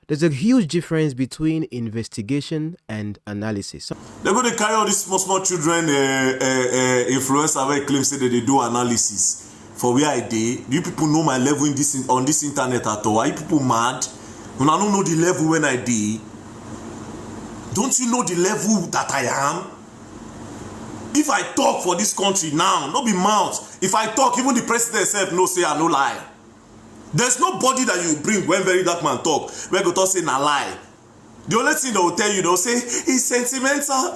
There's a huge difference between investigation and analysis. They're going to carry all these small children influencer where claim say that they do analysis for where I dey. Do you people know my level on this internet at all? Are you people mad? When I don't know the level when I dey. Don't you know the level that I am? If I talk for this country now, no be mouth. If I talk, even the president himself no say I no lie. There's nobody that you bring when Verydarkman talk where go talk say na lie. The only thing they will tell you, they'll say he's sentimental.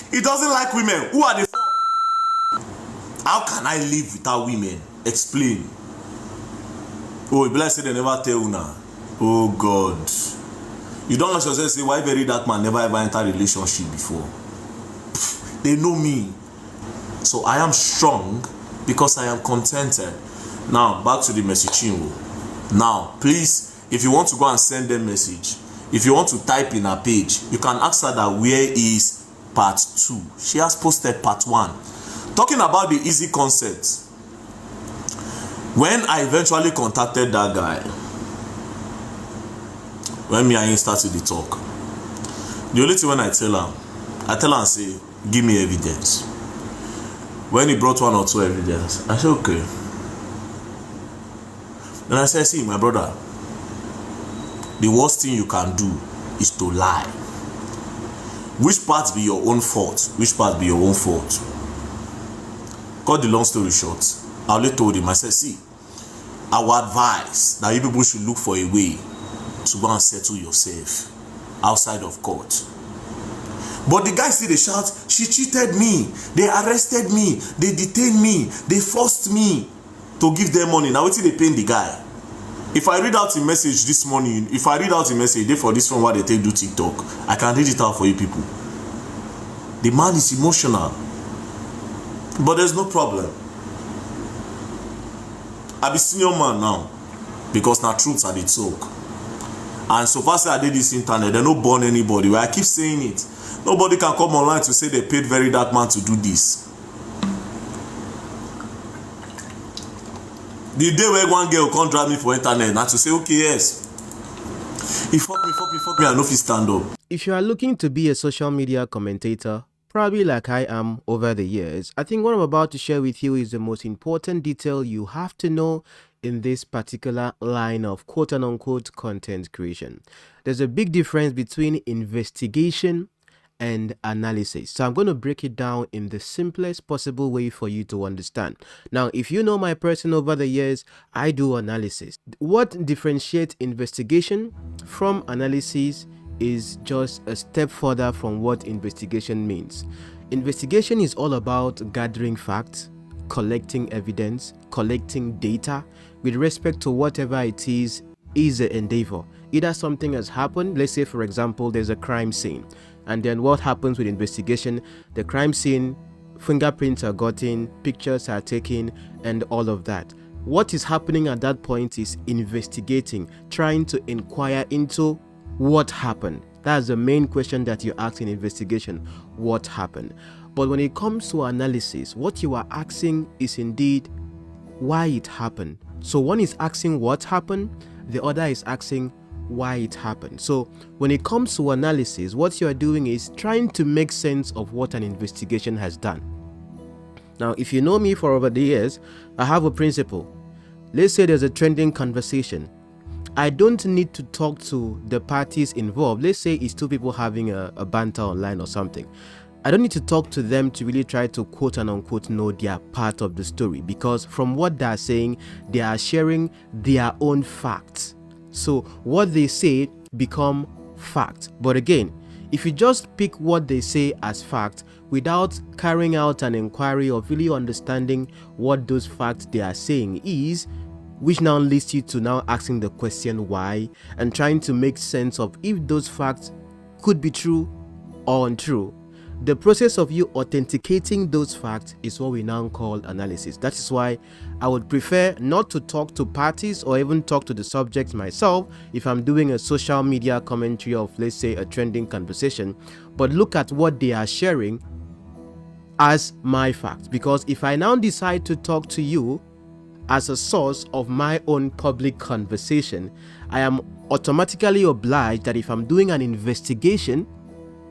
He doesn't like women. Who are the fuck? How can I live without women? Explain. Oh, if I say they never tell you now. Oh God. You don't ask yourself say why Verydarkman never ever entered a relationship before. They know me. So I am strong because I am contented. Now, back to the message, Chinwo. Now, please, if you want to go and send them message, if you want to type in her page, you can ask her that where is part 2. She has posted part 1. Talking about the Eezee concept. When I eventually contacted that guy, when me and him started the talk, the only thing when I tell him and say, give me evidence. When he brought 1 or 2 evidence, I said, okay. Then I said, see, my brother, the worst thing you can do is to lie. Which part be your own fault? Which part be your own fault? Cut the long story short, I only told him, I said, see, our advice that you people should look for a way to go and settle yourself outside of court. But the guy still they shout, she cheated me, they arrested me, they detained me, they forced me to give them money. Now, what did they pay the guy? If I read out a message this morning, if I read out a message, they for this one why they take do TikTok, I can read it out for you people. The man is emotional. But there's no problem. I be senior man now. Because now truths are the talk. And so far as I did this internet, they don't burn anybody. Where I keep saying it. Nobody can come online to say they paid Verydarkman to do this. The day where one girl can't drive me for internet, not to say, okay, yes. He fuck me, I know if he stand up. If you are looking to be a social media commentator, probably like I am over the years, I think what I'm about to share with you is the most important detail you have to know in this particular line of quote-unquote content creation. There's a big difference between investigation and analysis. So I'm going to break it down in the simplest possible way for you to understand. Now, if you know my person over the years, I do analysis. What differentiates investigation from analysis is just a step further from what investigation means. Investigation is all about gathering facts, collecting evidence, collecting data with respect to whatever it is the endeavor. Either something has happened, let's say for example there's a crime scene, and then what happens with investigation? The crime scene, fingerprints are gotten, pictures are taken, and all of that. What is happening at that point is investigating, trying to inquire into what happened. That's the main question that you ask in investigation, what happened. But when it comes to analysis, what you are asking is indeed why it happened. So one is asking what happened, the other is asking why it happened. So when it comes to analysis, what you are doing is trying to make sense of what an investigation has done. Now, if you know me for over the years, I have a principle. Let's say there's a trending conversation. I don't need to talk to the parties involved. Let's say it's 2 people having a banter online or something. I don't need to talk to them to really try to quote and unquote know their part of the story, because from what they're saying, they are sharing their own facts. So what they say become fact. But again, if you just pick what they say as fact without carrying out an inquiry of really understanding what those facts they are saying is, which now leads you to now asking the question why and trying to make sense of if those facts could be true or untrue. The process of you authenticating those facts is what we now call analysis. That is why I would prefer not to talk to parties or even talk to the subjects myself if I'm doing a social media commentary of, let's say, a trending conversation, but look at what they are sharing as my facts. Because if I now decide to talk to you as a source of my own public conversation, I am automatically obliged that if I'm doing an investigation,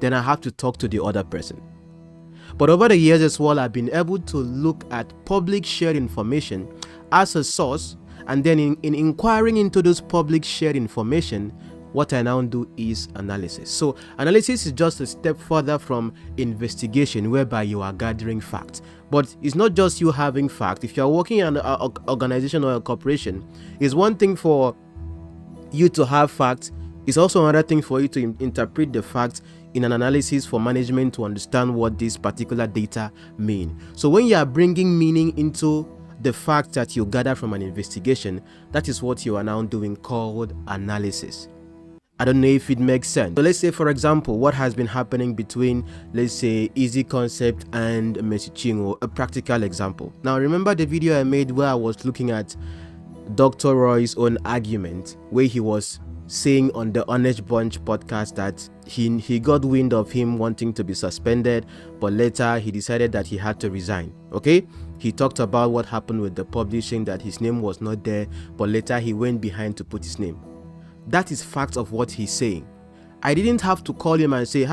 then I have to talk to the other person. But over the years as well, I've been able to look at public shared information as a source, and then in inquiring into those public shared information, what I now do is analysis. So analysis is just a step further from investigation, whereby you are gathering facts. But it's not just you having facts. If you're working in an organization or a corporation, it's one thing for you to have facts. It's also another thing for you to interpret the facts in an analysis for management to understand what this particular data mean. So when you are bringing meaning into the facts that you gather from an investigation, that is what you are now doing, called analysis. I don't know if it makes sense. So let's say, for example, what has been happening between, let's say, Eezee Concept and Messi Chinwo, a practical example. Now, remember the video I made where I was looking at Dr. Roy's own argument, where he was saying on the Honest Bunch podcast that he got wind of him wanting to be suspended, but later he decided that he had to resign. Okay, he talked about what happened with the publishing, that his name was not there, but later he went behind to put his name. That is fact of what he's saying. I didn't have to call him and say,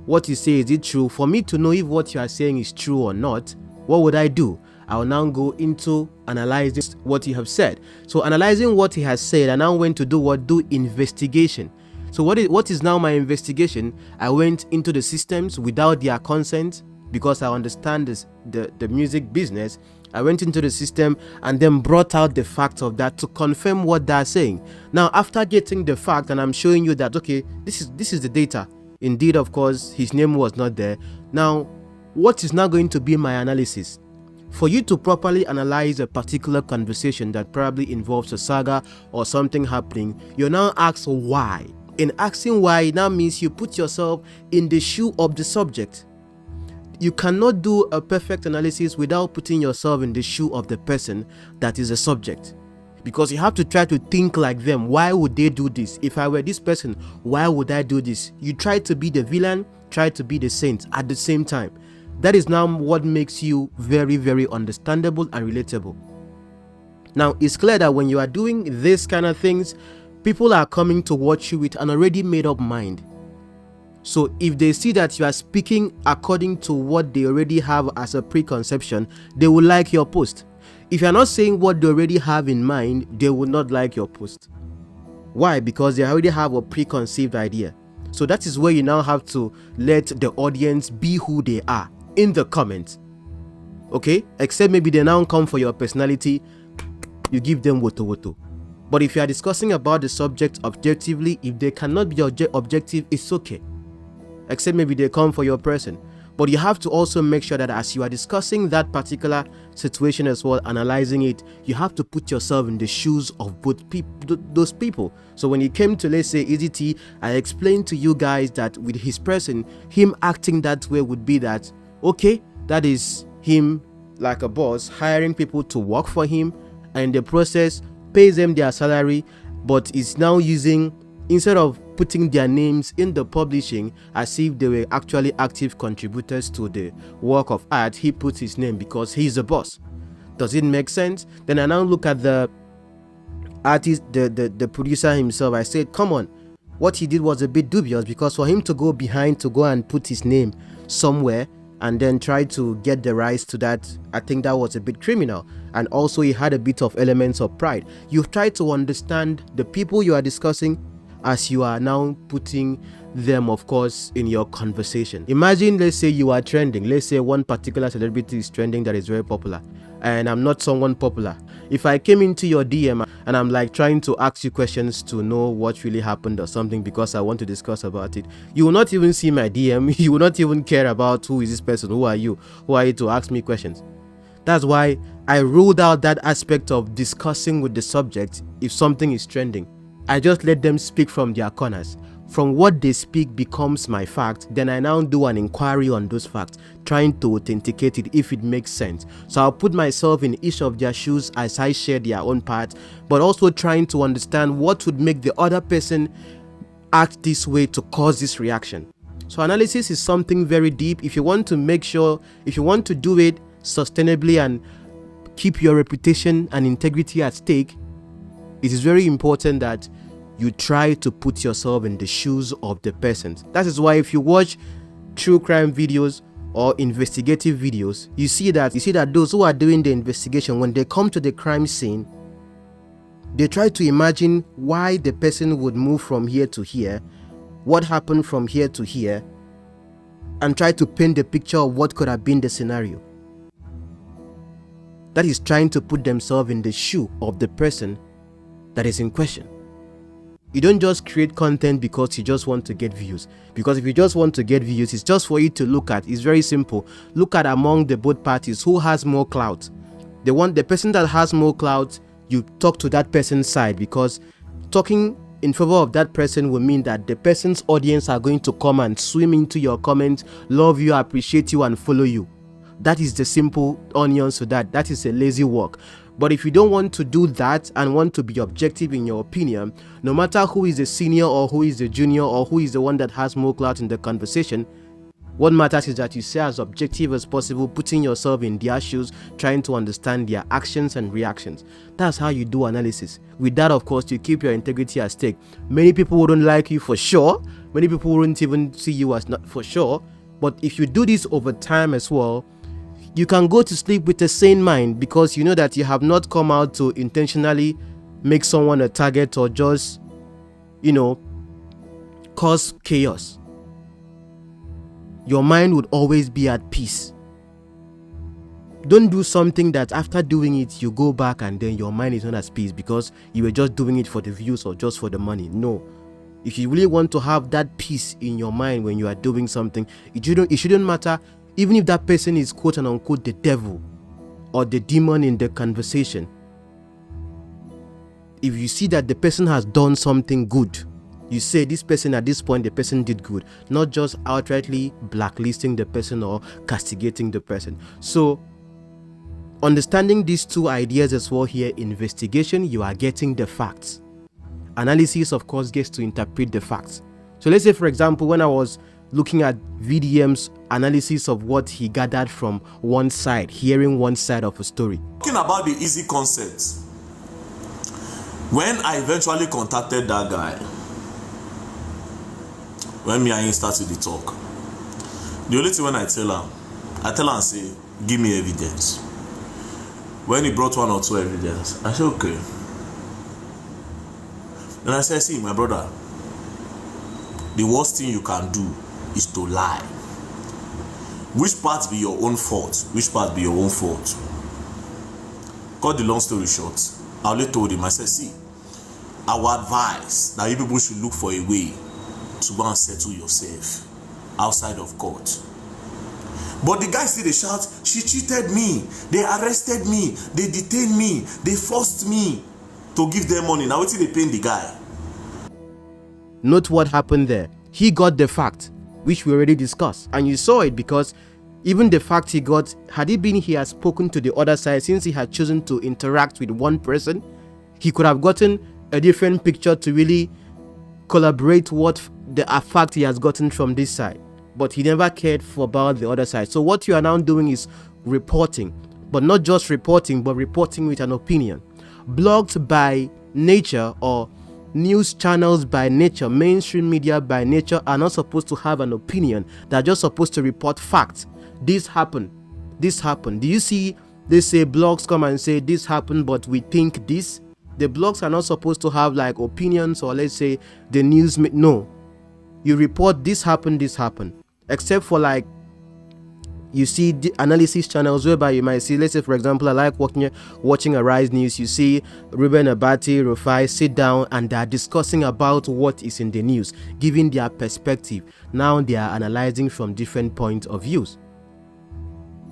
what you say, is it true? For me to know if what you are saying is true or not, what would I do? I will now go into analyzing what you have said. So analyzing what he has said, I now went to do investigation. So what is now my investigation? I went into the systems without their consent, because I understand the music business. I went into the system and then brought out the fact of that to confirm what they're saying. Now, after getting the fact, and I'm showing you that, okay, this is the data. Indeed, of course, his name was not there. Now, what is now going to be my analysis? For you to properly analyze a particular conversation that probably involves a saga or something happening, you now ask why. In asking why, it now means you put yourself in the shoe of the subject. You cannot do a perfect analysis without putting yourself in the shoe of the person that is a subject, because you have to try to think like them. Why would they do this? If I were this person, why would I do this? You try to be the villain, try to be the saint at the same time. That is now what makes you very, very understandable and relatable. Now, it's clear that when you are doing this kind of things, people are coming to watch you with an already made up mind. So if they see that you are speaking according to what they already have as a preconception, they will like your post. If you are not saying what they already have in mind, they will not like your post. Why? Because they already have a preconceived idea. So that is where you now have to let the audience be who they are in the comments. Okay? Except maybe they now come for your personality, you give them woto. But if you are discussing about the subject objectively, if they cannot be objective, it's okay. Except maybe they come for your person. But you have to also make sure that as you are discussing that particular situation as well, analyzing it, you have to put yourself in the shoes of both those people. So when it came to, let's say, Eezee, I explained to you guys that with his person, him acting that way would be that, okay, that is him like a boss hiring people to work for him, and in the process pays them their salary, but is now using, instead of putting their names in the publishing as if they were actually active contributors to the work of art, he puts his name because he's the boss. Does it make sense? Then I now look at the artist, the producer himself. I said, come on, what he did was a bit dubious, because for him to go behind to go and put his name somewhere and then try to get the rights to that, I think that was a bit criminal. And also he had a bit of elements of pride. You try to understand the people you are discussing as you are now putting them, of course, in your conversation. Imagine, let's say you are trending. Let's say one particular celebrity is trending that is very popular, and I'm not someone popular. If I came into your DM and I'm like trying to ask you questions to know what really happened or something because I want to discuss about it, you will not even see my DM. You will not even care about who is this person, who are you to ask me questions. That's why I ruled out that aspect of discussing with the subject if something is trending. I just let them speak from their corners. From what they speak becomes my fact. Then I now do an inquiry on those facts, trying to authenticate it if it makes sense. So I'll put myself in each of their shoes as I share their own part, but also trying to understand what would make the other person act this way to cause this reaction. So analysis is something very deep. If you want to make sure, if you want to do it sustainably and keep your reputation and integrity at stake, it is very important that you try to put yourself in the shoes of the person. That is why if you watch true crime videos or investigative videos, you see that those who are doing the investigation, when they come to the crime scene, they try to imagine why the person would move from here to here, what happened from here to here, and try to paint the picture of what could have been the scenario. That is trying to put themselves in the shoe of the person that is in question. You don't just create content because you just want to get views. Because if you just want to get views, it's just for you to look at. It's very simple. Look at among the both parties who has more clout. The person that has more clout, you talk to that person's side, because talking in favor of that person will mean that the person's audience are going to come and swim into your comments, love you, appreciate you, and follow you. That is the simple onions to that. That is a lazy work. But if you don't want to do that and want to be objective in your opinion, no matter who is the senior or who is the junior or who is the one that has more clout in the conversation, what matters is that you stay as objective as possible, putting yourself in their shoes, trying to understand their actions and reactions. That's how you do analysis. With that, of course, you keep your integrity at stake. Many people wouldn't like you for sure. Many people wouldn't even see you as not for sure. But if you do this over time as well, you can go to sleep with a sane mind, because you know that you have not come out to intentionally make someone a target or just, cause chaos. Your mind would always be at peace. Don't do something that after doing it, you go back and then your mind is not at peace because you were just doing it for the views or just for the money. No. If you really want to have that peace in your mind when you are doing something, it shouldn't matter. Even if that person is quote and unquote the devil or the demon in the conversation, if you see that the person has done something good, you say this person at this point, the person did good, not just outrightly blacklisting the person or castigating the person. So understanding these two ideas as well here, investigation, you are getting the facts. Analysis, of course, gets to interpret the facts. So let's say, for example, when I was looking at VDM's analysis of what he gathered from one side, hearing one side of a story. Talking about the Eezee concept, when I eventually contacted that guy, when me and him started the talk, the only thing when I tell him say, give me evidence. When he brought one or two evidence, I said, okay. Then I said, see, my brother, the worst thing you can do is to lie. Which part be your own fault? Which part be your own fault? Cut the long story short, I only told him, I said, see, our advice that you people should look for a way to go and settle yourself outside of court. But the guy still they shout, she cheated me, they arrested me, they detained me, they forced me to give them money. Now what's they paying the guy? Note what happened there. He got the fact, which we already discussed, and you saw it because even the fact he got, had he been he had spoken to the other side, since he had chosen to interact with one person, he could have gotten a different picture to really collaborate what the fact he has gotten from this side. But he never cared about the other side. So what you are now doing is reporting, but not just reporting, but reporting with an opinion. Blogs by nature, or news channels by nature, mainstream media by nature, are not supposed to have an opinion. They're just supposed to report facts. This happened. This happened. Do you see they say blogs come and say this happened, but we think this? The blogs are not supposed to have like opinions, or let's say the news. No. You report this happened, this happened. Except for like, you see the analysis channels whereby you might see, let's say for example, I like watching Arise News. You see Ruben Abati, Rufai sit down and they are discussing about what is in the news, giving their perspective. Now they are analyzing from different points of views.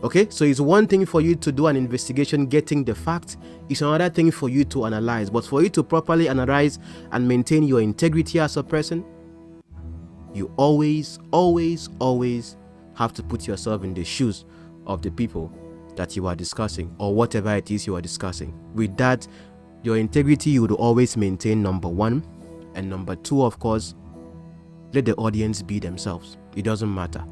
Okay, so it's one thing for you to do an investigation, getting the facts. It's another thing for you to analyze. But for you to properly analyze and maintain your integrity as a person, you always have to put yourself in the shoes of the people that you are discussing, or whatever it is you are discussing. With that, your integrity you would always maintain, number one. And number two, of course, let the audience be themselves. It doesn't matter.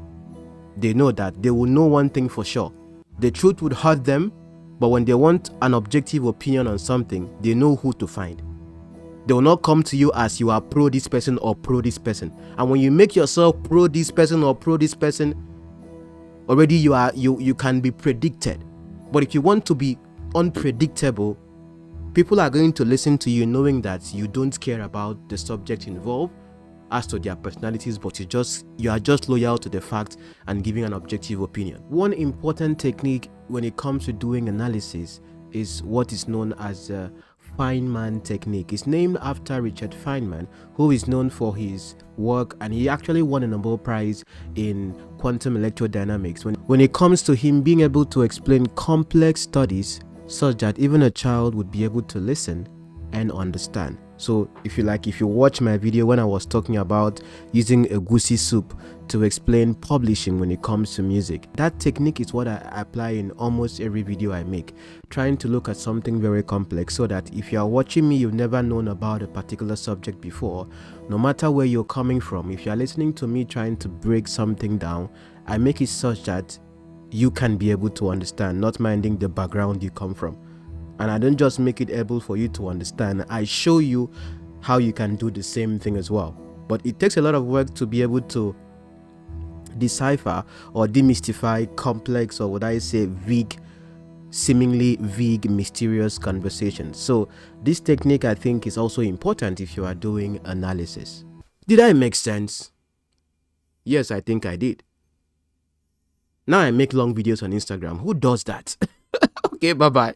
They know that they will know one thing for sure. The truth would hurt them, But when they want an objective opinion on something, they know who to find. They will not come to you as you are pro this person or pro this person. And when you make yourself pro this person or pro this person, already you can be predicted. But if you want to be unpredictable, people are going to listen to you knowing that you don't care about the subject involved as to their personalities, but you are just loyal to the fact and giving an objective opinion. One important technique when it comes to doing analysis is what is known as the Feynman technique. It's named after Richard Feynman, who is known for his work, and he actually won a Nobel Prize in quantum electrodynamics. When it comes to him being able to explain complex studies such that even a child would be able to listen and understand. So if you watch my video when I was talking about using egusi soup to explain publishing when it comes to music, that technique is what I apply in almost every video I make, trying to look at something very complex so that if you are watching me, you've never known about a particular subject before, no matter where you're coming from, if you are listening to me trying to break something down, I make it such that you can be able to understand, not minding the background you come from. And I don't just make it able for you to understand, I show you how you can do the same thing as well. But it takes a lot of work to be able to decipher or demystify complex, or would I say seemingly vague, mysterious conversations. So this technique, I think, is also important if you are doing analysis. Did I make sense? Yes, I think I did. Now I make long videos on Instagram. Who does that? Okay, bye-bye.